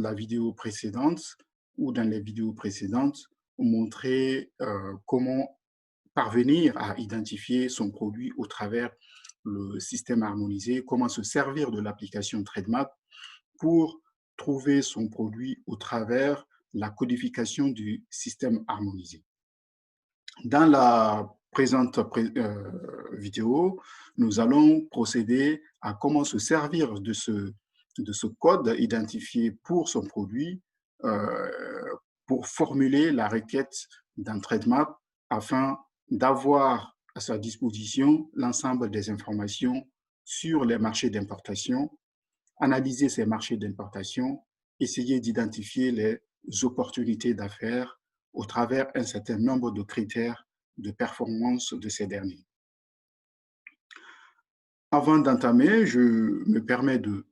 la vidéo précédente ou dans les vidéos précédentes, montrer comment parvenir à identifier son produit au travers le système harmonisé, comment se servir de l'application Trademap pour trouver son produit au travers la codification du système harmonisé. Dans la présente vidéo, nous allons procéder à comment se servir de ce code identifié pour son produit euh, pour formuler la requête d'un Trademap afin d'avoir à sa disposition l'ensemble des informations sur les marchés d'importation, analyser ces marchés d'importation, essayer d'identifier les opportunités d'affaires au travers un certain nombre de critères de performance de ces derniers. Avant d'entamer, je me permets de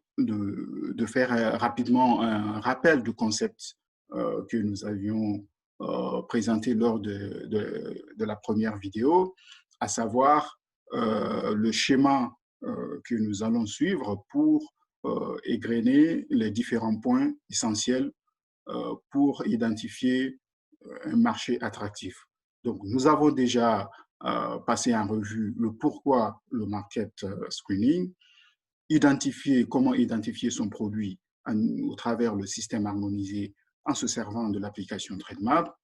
faire rapidement un rappel du concept que nous avions présenté lors de la première vidéo, à savoir le schéma que nous allons suivre pour égrener les différents points essentiels pour identifier un marché attractif. Donc, nous avons déjà passé en revue le pourquoi le market screening, comment identifier son produit au travers le système harmonisé en se servant de l'application Trademap.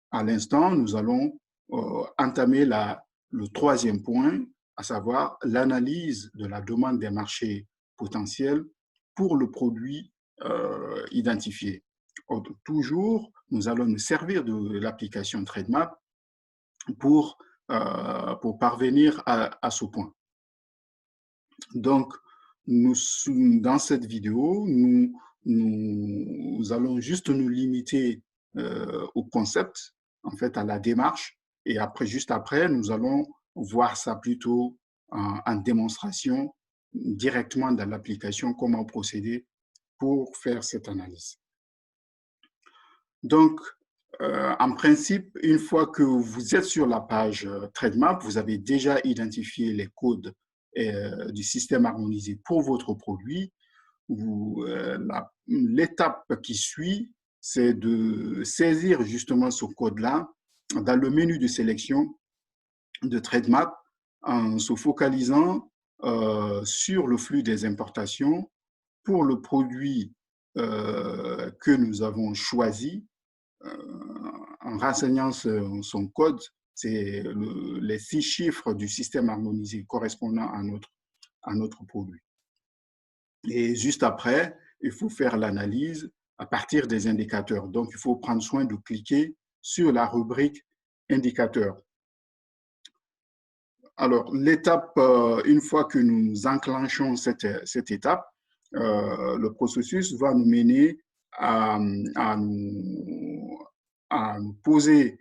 À l'instant, nous allons entamer le troisième point, à savoir l'analyse de la demande des marchés potentiels pour le produit identifié. Toujours, nous allons nous servir de l'application Trademap pour parvenir à ce point. Donc, dans cette vidéo, nous allons juste nous limiter au concept, en fait, à la démarche. Et après, juste après, nous allons voir ça plutôt en démonstration directement dans l'application, comment procéder pour faire cette analyse. Donc, en principe, une fois que vous êtes sur la page Trademap, vous avez déjà identifié les codes du système harmonisé pour votre produit. L'étape qui suit, c'est de saisir justement ce code-là dans le menu de sélection de Trademap en se focalisant sur le flux des importations pour le produit que nous avons choisi. En renseignant son code, c'est les 6 chiffres du système harmonisé correspondant à notre produit. Et juste après, il faut faire l'analyse à partir des indicateurs. Donc, il faut prendre soin de cliquer sur la rubrique indicateurs. Alors, l'étape, une fois que nous enclenchons cette étape, le processus va nous mener à nous poser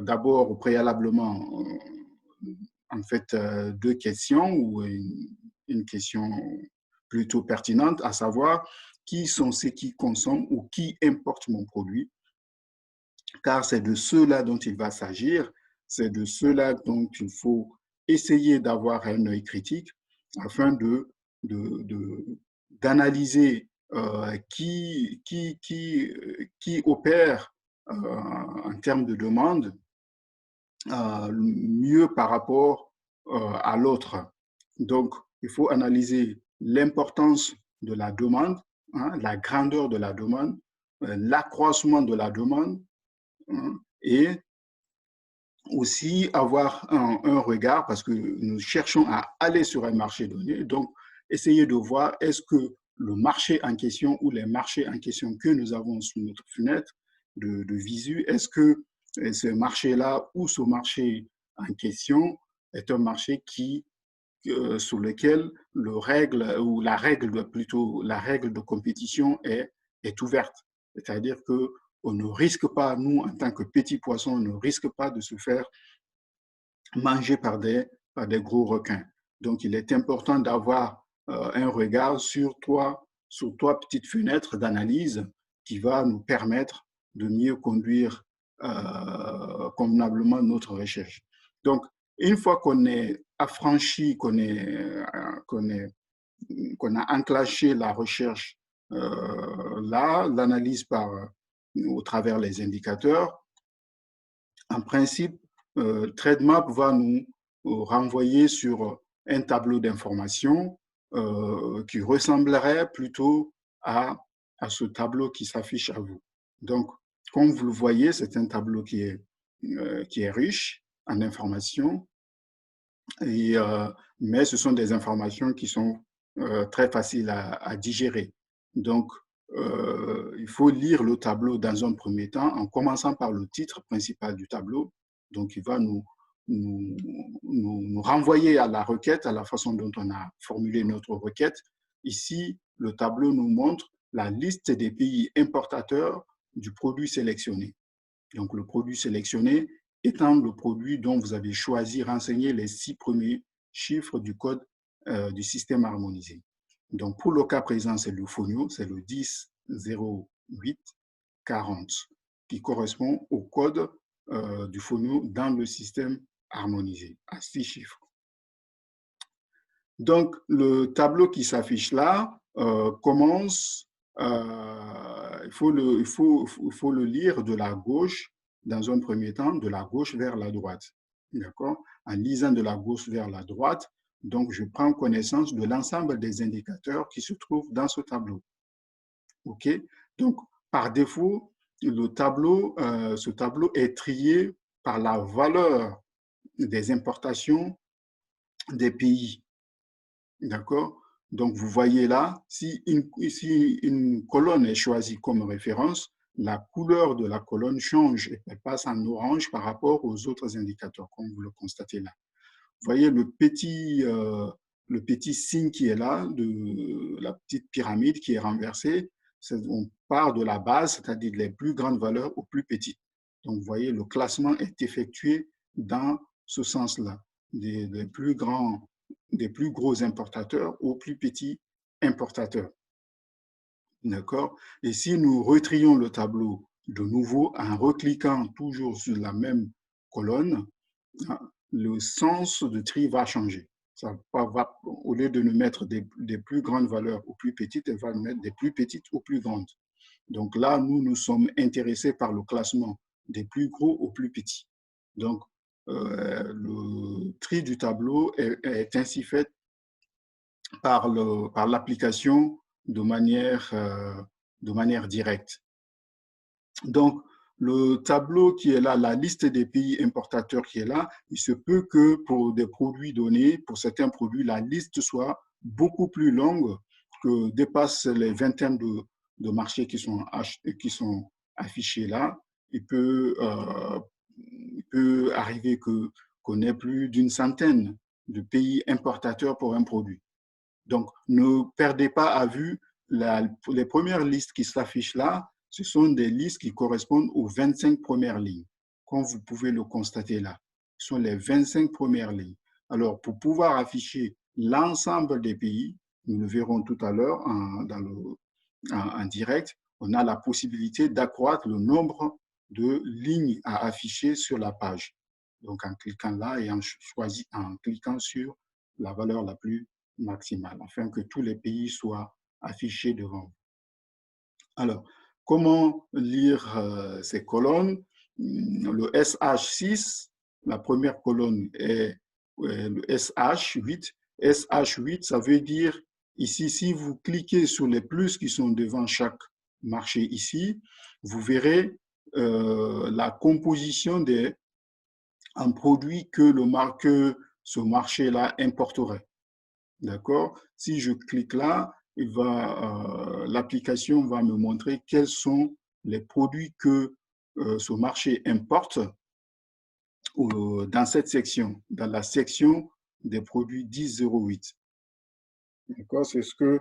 d'abord préalablement en fait 2 questions ou une question plutôt pertinente, à savoir qui sont ceux qui consomment ou qui importent mon produit, car c'est de ceux-là dont il va s'agir, c'est de ceux-là dont il faut essayer d'avoir un œil critique afin d'analyser qui opère en termes de demande mieux par rapport à l'autre. Donc, il faut analyser l'importance de la demande, la grandeur de la demande, l'accroissement de la demande, et aussi avoir un regard, parce que nous cherchons à aller sur un marché donné, donc essayer de voir est-ce que le marché en question ou les marchés en question que nous avons sous notre fenêtre de visu, est-ce que ce marché-là ou ce marché en question est un marché sur lequel la règle de compétition est ouverte. C'est-à-dire que on ne risque pas, nous, en tant que petits poissons, on ne risque pas de se faire manger par des gros requins. Donc, il est important d'avoir un regard sur trois petites fenêtres d'analyse qui va nous permettre de mieux conduire convenablement notre recherche. Donc, une fois qu'on est affranchi, qu'on a enclenché la recherche là, l'analyse au travers les indicateurs, en principe, TradeMap va nous renvoyer sur un tableau d'information qui ressemblerait plutôt à ce tableau qui s'affiche à vous. Donc, comme vous le voyez, c'est un tableau qui est riche en informations, mais ce sont des informations qui sont très faciles à digérer. Donc, il faut lire le tableau dans un premier temps en commençant par le titre principal du tableau. Donc, il va nous renvoyer à la requête, à la façon dont on a formulé notre requête. Ici, le tableau nous montre la liste des pays importateurs du produit sélectionné. Donc, le produit sélectionné étant le produit dont vous avez choisi renseigner les 6 premiers chiffres du code du système harmonisé. Donc, pour le cas présent, c'est le FONIO, c'est le 10.08.40 qui correspond au code du FONIO dans le système harmonisé à 6 chiffres. Donc, le tableau qui s'affiche là commence, il faut le lire de la gauche, dans un premier temps, de la gauche vers la droite. D'accord? En lisant de la gauche vers la droite, donc je prends connaissance de l'ensemble des indicateurs qui se trouvent dans ce tableau. OK? Donc, par défaut, ce tableau est trié par la valeur des importations des pays. D'accord? Donc, vous voyez là, si une colonne est choisie comme référence, la couleur de la colonne change et elle passe en orange par rapport aux autres indicateurs, comme vous le constatez là. Vous voyez le petit signe qui est là, de la petite pyramide qui est renversée. On part de la base, c'est-à-dire les plus grandes valeurs aux plus petites. Donc, vous voyez, le classement est effectué dans ce sens-là, des plus gros importateurs aux plus petits importateurs. D'accord? Et si nous retrions le tableau de nouveau en recliquant toujours sur la même colonne, le sens de tri va changer. Au lieu de nous mettre des plus grandes valeurs aux plus petites, elle va nous mettre des plus petites aux plus grandes. Donc là, nous sommes intéressés par le classement des plus gros aux plus petits. Donc, le tri du tableau est ainsi fait par l'application de manière directe. Donc, le tableau qui est là, la liste des pays importateurs qui est là, il se peut que pour des produits donnés, pour certains produits, la liste soit beaucoup plus longue, que dépasse les vingtaines de marchés qui sont affichés là. Il peut arriver qu'on ait plus d'une centaine de pays importateurs pour un produit. Donc, ne perdez pas à vue les premières listes qui s'affichent là, ce sont des listes qui correspondent aux 25 premières lignes. Comme vous pouvez le constater là, ce sont les 25 premières lignes. Alors, pour pouvoir afficher l'ensemble des pays, nous le verrons tout à l'heure en direct, on a la possibilité d'accroître le nombre de lignes à afficher sur la page. Donc, en cliquant là et en cliquant sur la valeur la plus maximale, afin que tous les pays soient affichés devant vous. Alors, comment lire ces colonnes? Le SH6, la première colonne est le SH8. SH8, ça veut dire, ici, si vous cliquez sur les plus qui sont devant chaque marché ici, vous verrez la composition en produits que ce marché-là importerait. D'accord? Si je clique là, l'application va me montrer quels sont les produits que ce marché importe dans cette section, dans la section des produits 10.08. D'accord? C'est ce que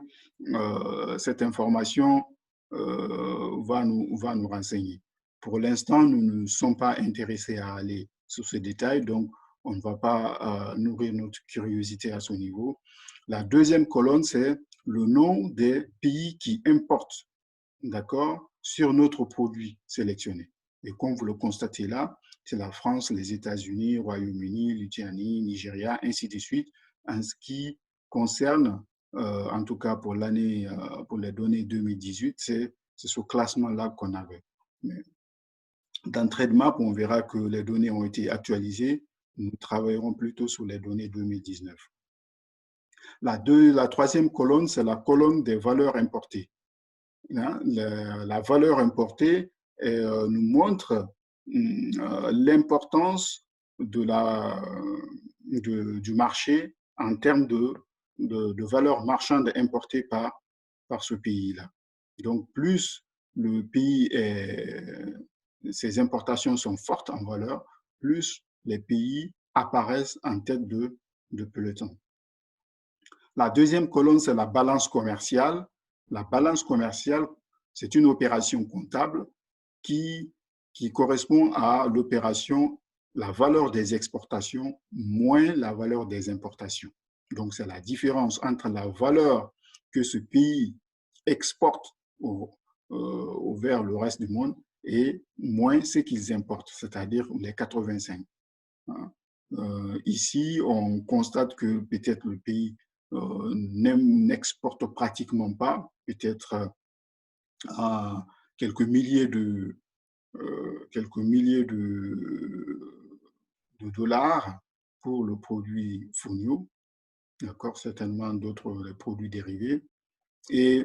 cette information va nous renseigner. Pour l'instant, nous ne sommes pas intéressés à aller sur ces détails, donc on ne va pas nourrir notre curiosité à ce niveau. La deuxième colonne, c'est le nom des pays qui importent, d'accord, sur notre produit sélectionné. Et comme vous le constatez là, c'est la France, les États-Unis, Royaume-Uni, Lituanie, Nigeria, ainsi de suite, en ce qui concerne en tout cas pour l'année, pour les données 2018, c'est ce classement-là qu'on avait. Mais dans TradeMap, on verra que les données ont été actualisées. Nous travaillerons plutôt sur les données 2019. La troisième colonne, c'est la colonne des valeurs importées. Hein, la valeur importée nous montre l'importance du marché en termes de valeur marchande importée par ce pays-là. Donc, plus le pays ses importations sont fortes en valeur, plus les pays apparaissent en tête de peloton. La deuxième colonne, c'est la balance commerciale. La balance commerciale, c'est une opération comptable qui correspond à l'opération, la valeur des exportations moins la valeur des importations. Donc, c'est la différence entre la valeur que ce pays exporte vers le reste du monde et moins ce qu'ils importent, c'est-à-dire les 85. Ici, on constate que peut-être le pays n'exporte pratiquement pas, peut-être à quelques milliers de dollars pour le produit fonio, d'accord, certainement d'autres produits dérivés. Et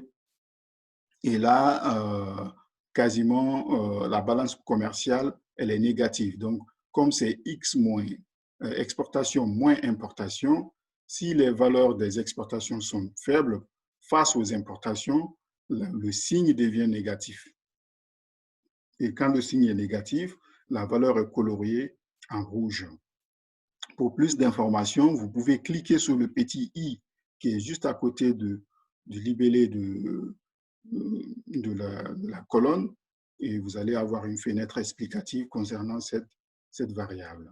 là, quasiment, la balance commerciale, elle est négative. Donc, comme c'est X moins exportation moins importation, si les valeurs des exportations sont faibles face aux importations, le signe devient négatif. Et quand le signe est négatif, la valeur est coloriée en rouge. Pour plus d'informations, vous pouvez cliquer sur le petit i qui est juste à côté du libellé de la colonne et vous allez avoir une fenêtre explicative concernant cette variable.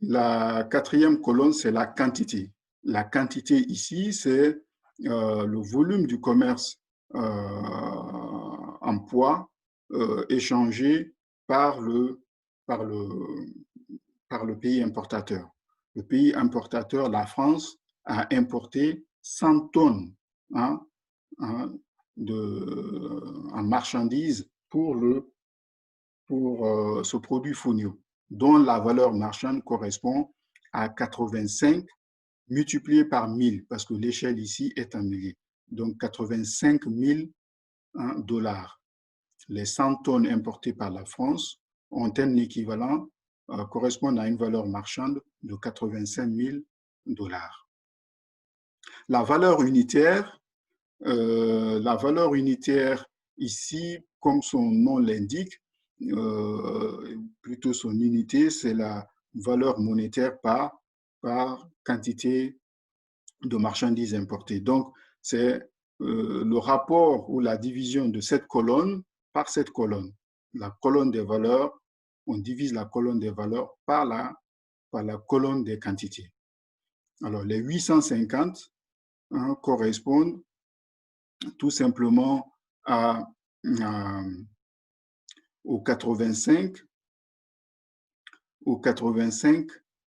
La quatrième colonne, c'est la quantité. La quantité ici, c'est le volume du commerce en poids échangé par le pays importateur. Le pays importateur, la France, a importé 100 tonnes hein, en marchandises pour ce produit fonio, dont la valeur marchande correspond à 85 multiplié par 1000, parce que l'échelle ici est en milliers. Donc 85 000 dollars. Les 100 tonnes importées par la France ont un équivalent, correspondent à une valeur marchande de 85 000 dollars. La valeur unitaire ici, comme son nom l'indique, plutôt son unité, c'est la valeur monétaire par quantité de marchandises importées. Donc, c'est le rapport ou la division de cette colonne par cette colonne. La colonne des valeurs, on divise la colonne des valeurs par la colonne des quantités. Alors, les 850 correspondent tout simplement aux 85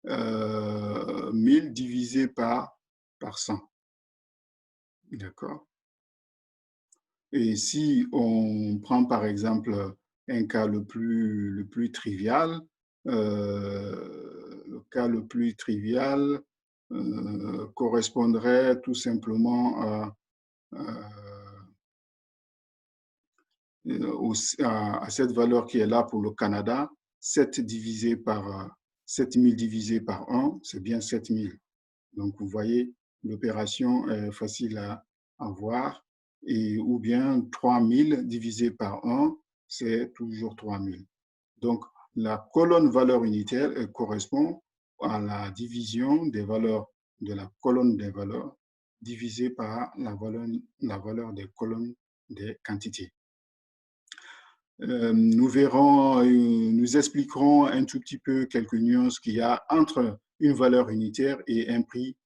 000 divisé par 100. D'accord? Et si on prend par exemple un cas le plus trivial, le cas le plus trivial correspondrait tout simplement à cette valeur qui est là pour le Canada, 7 divisé par 7000 divisé par 1, c'est bien 7000. Donc, vous voyez, l'opération est facile à voir. Et, ou bien 3000 divisé par 1, c'est toujours 3000. Donc, la colonne valeur unitaire correspond à la division des valeurs de la colonne des valeurs divisée par la valeur des colonnes des quantités. Nous verrons, nous expliquerons un tout petit peu quelques nuances qu'il y a entre une valeur unitaire et un prix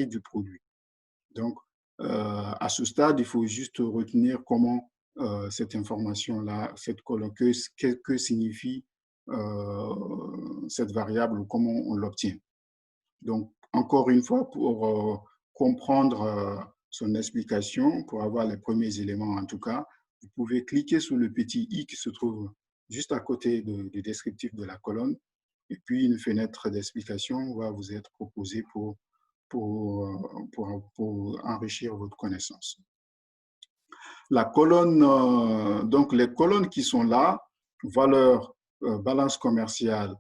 du produit. Donc, à ce stade, il faut juste retenir comment cette information-là, cette colonne, que signifie cette variable ou comment on l'obtient. Donc, encore une fois, pour comprendre son explication, pour avoir les premiers éléments en tout cas, vous pouvez cliquer sur le petit i qui se trouve juste à côté du descriptif de la colonne, et puis une fenêtre d'explication va vous être proposée pour enrichir votre connaissance. La colonne, donc les colonnes qui sont là, valeur, balance commerciale,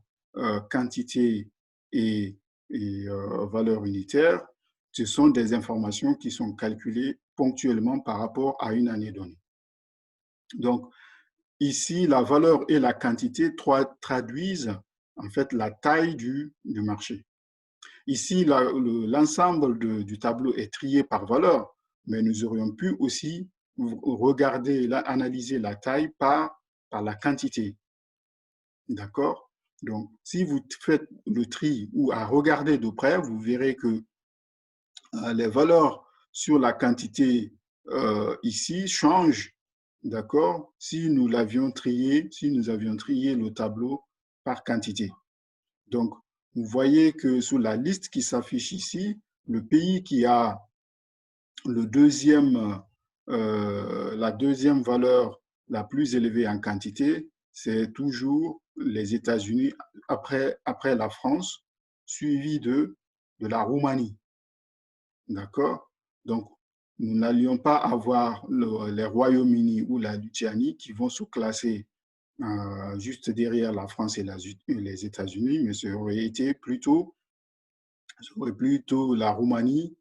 quantité et valeur unitaire, ce sont des informations qui sont calculées ponctuellement par rapport à une année donnée. Donc, ici, la valeur et la quantité traduisent en fait la taille du marché. Ici, l'ensemble du tableau est trié par valeur, mais nous aurions pu aussi regarder, analyser la taille par la quantité. D'accord? Donc, si vous faites le tri ou à regarder de près, vous verrez que les valeurs sur la quantité ici changent, d'accord, si nous avions trié le tableau par quantité. Donc, vous voyez que sur la liste qui s'affiche ici, le pays qui a la deuxième valeur la plus élevée en quantité, c'est toujours les États-Unis après la France, suivi de la Roumanie. D'accord? Donc, nous n'allions pas avoir les Royaumes-Unis ou la Lituanie qui vont se classer juste derrière la France et les États-Unis, mais ça aurait plutôt la Roumanie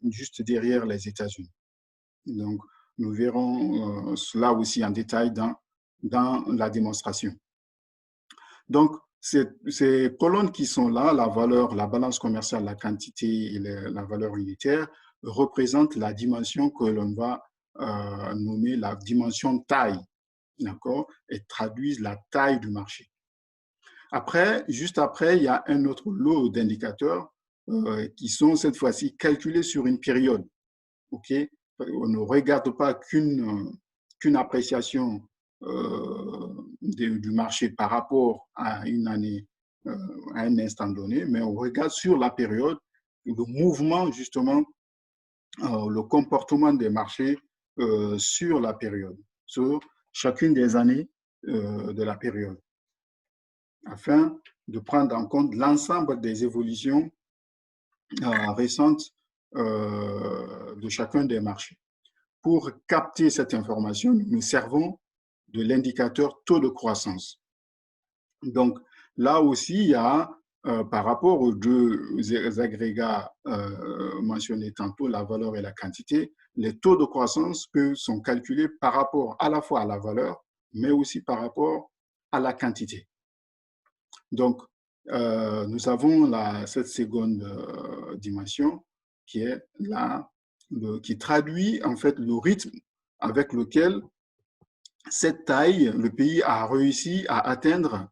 juste derrière les États-Unis. Donc, nous verrons cela aussi en détail dans la démonstration. Donc, ces colonnes qui sont là, la valeur, la balance commerciale, la quantité et la valeur unitaire, représentent la dimension que l'on va nommer la dimension taille, d'accord, et traduisent la taille du marché. Après, juste après, il y a un autre lot d'indicateurs qui sont cette fois-ci calculés sur une période. Ok, on ne regarde pas qu'une appréciation du marché par rapport à une année, à un instant donné, mais on regarde sur la période le mouvement, justement, le comportement des marchés sur la période, sur chacune des années de la période, afin de prendre en compte l'ensemble des évolutions récentes de chacun des marchés. Pour capter cette information, nous servons de l'indicateur taux de croissance. Donc, là aussi, il y a, par rapport aux deux agrégats mentionnés tantôt, la valeur et la quantité, les taux de croissance sont calculés par rapport à la fois à la valeur, mais aussi par rapport à la quantité. Donc, nous avons cette seconde dimension qui est qui traduit en fait le rythme avec lequel cette taille, le pays a réussi à atteindre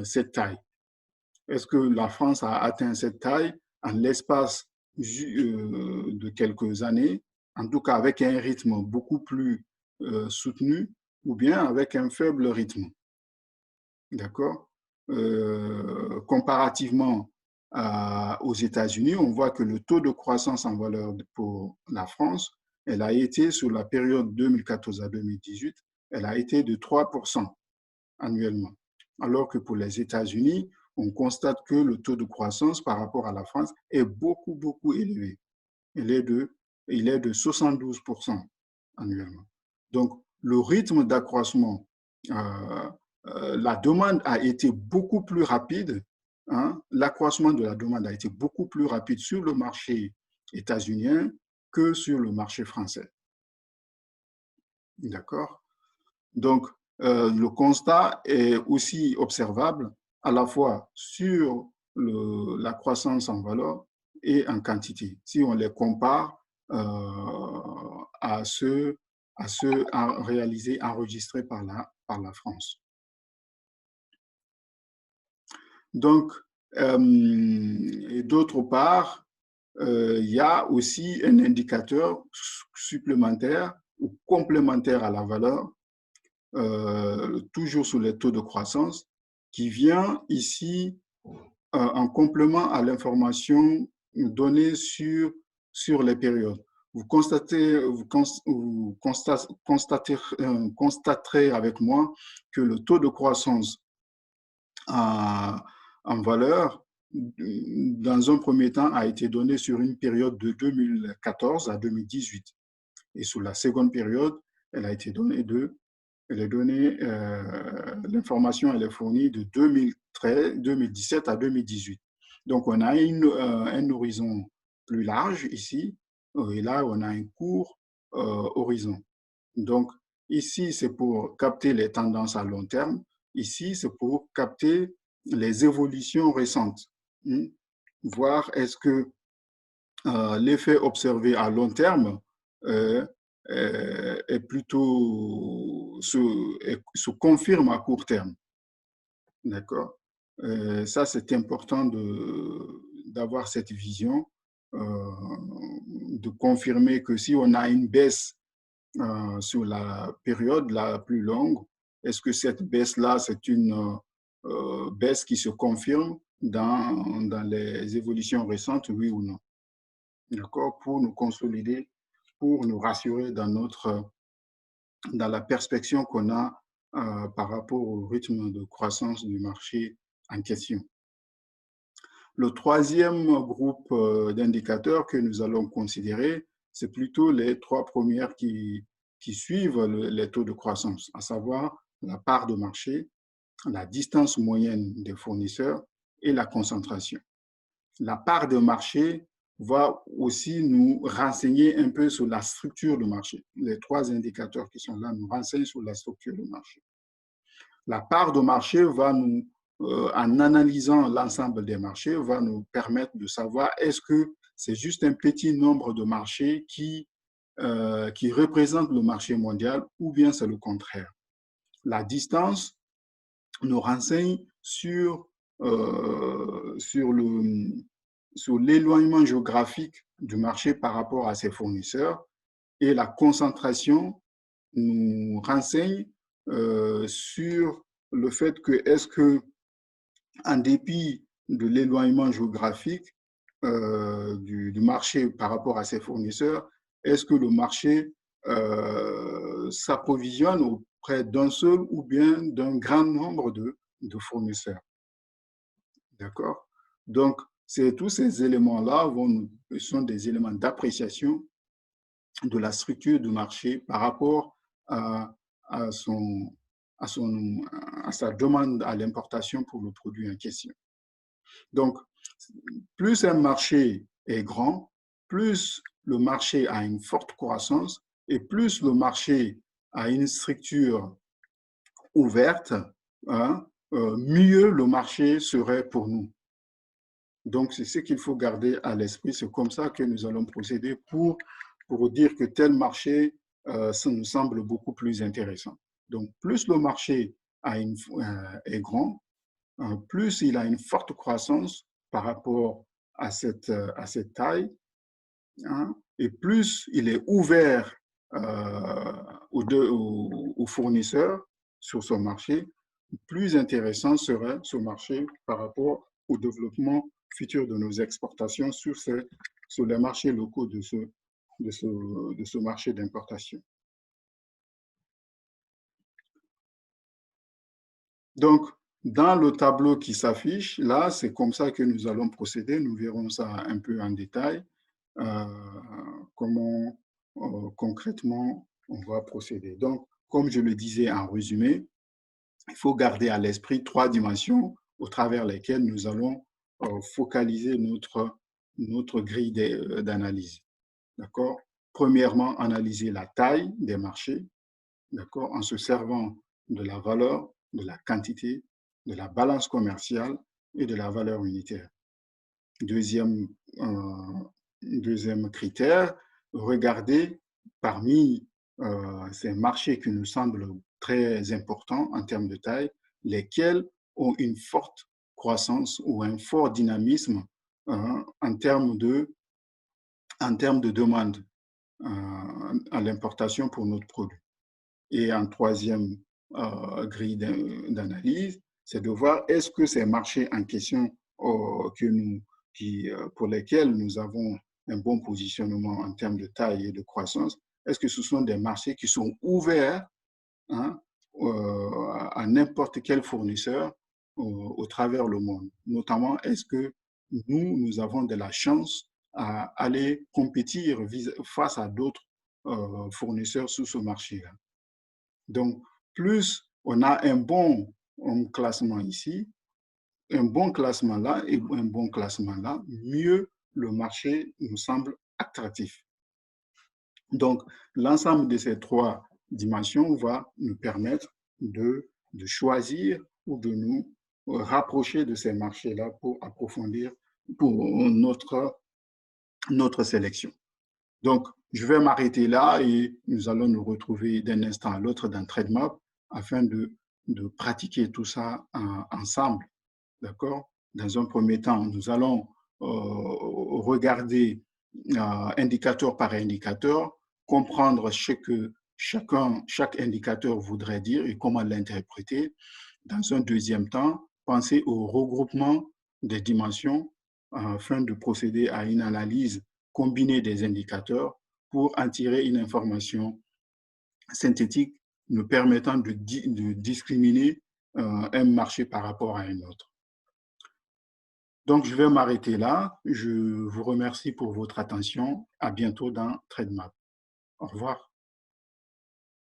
cette taille. Est-ce que la France a atteint cette taille en l'espace de quelques années, en tout cas avec un rythme beaucoup plus soutenu, ou bien avec un faible rythme? D'accord? Comparativement aux États-Unis, on voit que le taux de croissance en valeur pour la France, elle a été sur la période 2014 à 2018, elle a été de 3% annuellement. Alors que pour les États-Unis, on constate que le taux de croissance par rapport à la France est beaucoup, beaucoup élevé. Il est de 72% annuellement. Donc, le rythme d'accroissement, la demande a été beaucoup plus rapide, hein, l'accroissement de la demande a été beaucoup plus rapide sur le marché états-unien que sur le marché français. D'accord? Donc, le constat est aussi observable à la fois sur la croissance en valeur et en quantité, si on les compare à ceux réalisés, enregistrés par la France. Donc, et d'autre part, il y a aussi un indicateur supplémentaire ou complémentaire à la valeur toujours sur les taux de croissance, qui vient ici en complément à l'information donnée sur les périodes. Constaterez avec moi que le taux de croissance en valeur, dans un premier temps, a été donné sur une période de 2014 à 2018. Et sur la seconde période, elle a été donnée l'information elle est fournie de 2017 à 2018. Donc, on a un horizon plus large ici, et là, on a un court horizon. Donc, ici, c'est pour capter les tendances à long terme. Ici, c'est pour capter les évolutions récentes. Voir est-ce que l'effet observé à long terme est plutôt se confirme à court terme. D'accord? Ça, c'est important d'avoir cette vision, de confirmer que si on a une baisse sur la période la plus longue, est-ce que cette baisse-là, c'est une baisse qui se confirme dans les évolutions récentes, oui ou non? D'accord? Pour nous consolider, pour nous rassurer dans la perspective qu'on a par rapport au rythme de croissance du marché en question. Le troisième groupe d'indicateurs que nous allons considérer, c'est plutôt les trois premières qui suivent les taux de croissance, à savoir la part de marché, la distance moyenne des fournisseurs et la concentration. La part de marché va aussi nous renseigner un peu sur la structure du marché. Les trois indicateurs qui sont là nous renseignent sur la structure du marché. La part de marché va nous, en analysant l'ensemble des marchés, va nous permettre de savoir est-ce que c'est juste un petit nombre de marchés qui représentent le marché mondial ou bien c'est le contraire. La distance nous renseigne sur l'éloignement géographique du marché par rapport à ses fournisseurs et la concentration nous renseigne sur le fait que est-ce que, en dépit de l'éloignement géographique du marché par rapport à ses fournisseurs, est-ce que le marché s'approvisionne auprès d'un seul ou bien d'un grand nombre de fournisseurs? D'accord? Donc, tous ces éléments-là sont des éléments d'appréciation de la structure du marché par rapport à, à, son, à sa demande à l'importation pour le produit en question. Donc, plus un marché est grand, plus le marché a une forte croissance et plus le marché a une structure ouverte, hein, mieux le marché serait pour nous. Donc, c'est ce qu'il faut garder à l'esprit. C'est comme ça que nous allons procéder pour dire que tel marché, ça nous semble beaucoup plus intéressant. Donc, plus le marché est grand, plus il a une forte croissance par rapport à cette taille, hein, et plus il est ouvert aux fournisseurs sur son marché, plus intéressant serait ce marché par rapport au développement futur de nos exportations sur les marchés locaux de ce marché d'importation. Donc, dans le tableau qui s'affiche, là, c'est comme ça que nous allons procéder. Nous verrons ça un peu en détail, comment concrètement on va procéder. Donc, comme je le disais en résumé, il faut garder à l'esprit trois dimensions au travers lesquelles nous allons focaliser notre grille d'analyse. D'accord? Premièrement, analyser la taille des marchés, d'accord, en se servant de la valeur, de la quantité, de la balance commerciale et de la valeur unitaire. Deuxième critère, regarder parmi ces marchés qui nous semblent très importants en termes de taille, lesquels ont une forte croissance ou un fort dynamisme en termes de demande à l'importation pour notre produit. Et en troisième grille d'analyse, c'est de voir est-ce que ces marchés en question pour lesquels nous avons un bon positionnement en termes de taille et de croissance, est-ce que ce sont des marchés qui sont ouverts, hein, à n'importe quel fournisseur au travers le monde. Notamment, est-ce que nous avons de la chance à aller compétir face à d'autres fournisseurs sur ce marché-là. Donc, plus on a un bon classement ici, un bon classement là et un bon classement là, mieux le marché nous semble attractif. Donc, l'ensemble de ces trois dimensions va nous permettre de choisir ou de nous rapprocher de ces marchés-là pour approfondir pour notre sélection. Donc, je vais m'arrêter là et nous allons nous retrouver d'un instant à l'autre dans TradeMap afin de pratiquer tout ça ensemble. D'accord? Dans un premier temps, nous allons regarder indicateur par indicateur, comprendre ce que chaque indicateur voudrait dire et comment l'interpréter. Dans un deuxième temps, penser au regroupement des dimensions afin de procéder à une analyse combinée des indicateurs pour en tirer une information synthétique nous permettant de discriminer un marché par rapport à un autre. Donc, je vais m'arrêter là. Je vous remercie pour votre attention. À bientôt dans TradeMap. Au revoir.